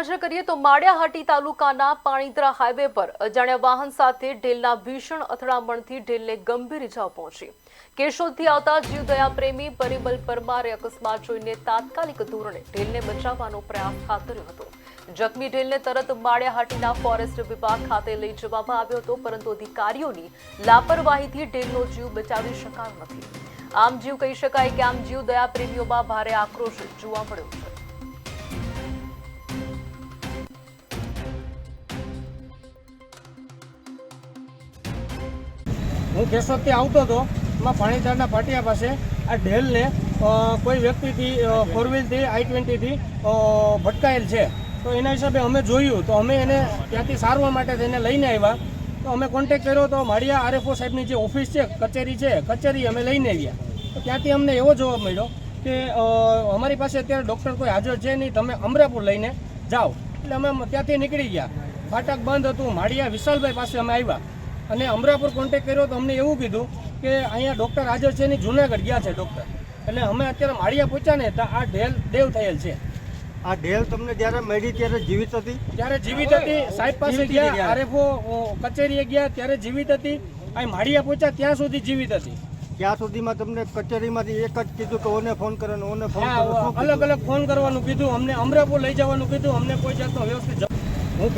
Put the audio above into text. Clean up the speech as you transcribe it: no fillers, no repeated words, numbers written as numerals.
નજર કરીએ તો માળિયાહાટી તાલુકાના પાણીતરા હાઈવે પર અજાણ્યા વાહન સાથે ઢેલના ભીષણ અથડામણથી ઢેલને ગંભીર ઇજાઓ પહોંચી। કેશોદથી આવતા જીવદયા પ્રેમી પરિમલ પરમારે અકસ્માત જોઈને તાત્કાલિક ધોરણે ઢેલને બચાવવાનો પ્રયાસ હાથ ધર્યો હતો। જખમી ઢેલને તરત માળિયાહાટીના ફોરેસ્ટ વિભાગ ખાતે લઈ જવામાં આવ્યો હતો, પરંતુ અધિકારીઓની લાપરવાહીથી ઢેલનો જીવ બચાવી શકાયો નથી। આમ જીવ કહી શકાય કે આમ જીવદયા પ્રેમીઓમાં ભારે આક્રોશ જોવા મળ્યો છે। હું કેશોદથી આવતો હતો, એમાં પાણીતારના પાટિયા પાસે આ ઢેલને કોઈ વ્યક્તિથી ફોર વ્હીલથી I-20થી ભટકાયેલ છે। તો એના હિસાબે અમે જોયું તો અમે એને ત્યાંથી સારવાર માટે તેને લઈને આવ્યા। તો અમે કોન્ટેક્ટ કર્યો તો માળિયા RFO સાહેબની જે ઓફિસ છે, કચેરી અમે લઈને આવ્યા। તો ત્યાંથી અમને એવો જવાબ મળ્યો કે અમારી પાસે અત્યારે ડૉક્ટર કોઈ હાજર છે નહીં, તમે અમરાપુર લઈને જાઓ। એટલે અમે ત્યાંથી નીકળી ગયા। ફાટક બંધ હતું। માળિયા વિશાલભાઈ પાસે અમે આવ્યા અને અમરાપુર કોન્ટેક્ટ કર્યો તો અમને એવું કીધું કે અહીંયા ડૉક્ટર હાજર છે નહીં, જુનાગઢ ગયા છે ડૉક્ટર। એટલે અમે અત્યારે માળિયા પહોંચ્યા ને તો આ ઢેલ દેવ થયેલ છે। આ ઢેલ તમને જ્યારે મળી ત્યારે જીવિત હતી? ત્યારે જીવિત હતી। સાહેબ પાસે ગયા, RFO કચેરીએ ગયા ત્યારે જીવિત હતી। અહીં માળિયા પહોંચ્યા ત્યાં સુધી જીવિત હતી। ત્યાં સુધીમાં તમને કચેરીમાંથી એક જ કીધું કે ઓને ફોન કરવાનો, ઓને ફોન કરવાનો? અલગ અલગ ફોન કરવાનું કીધું, અમને અમરાપુર લઈ જવાનું કીધું, અમને કોઈ જાતનો વ્યવસ્થિત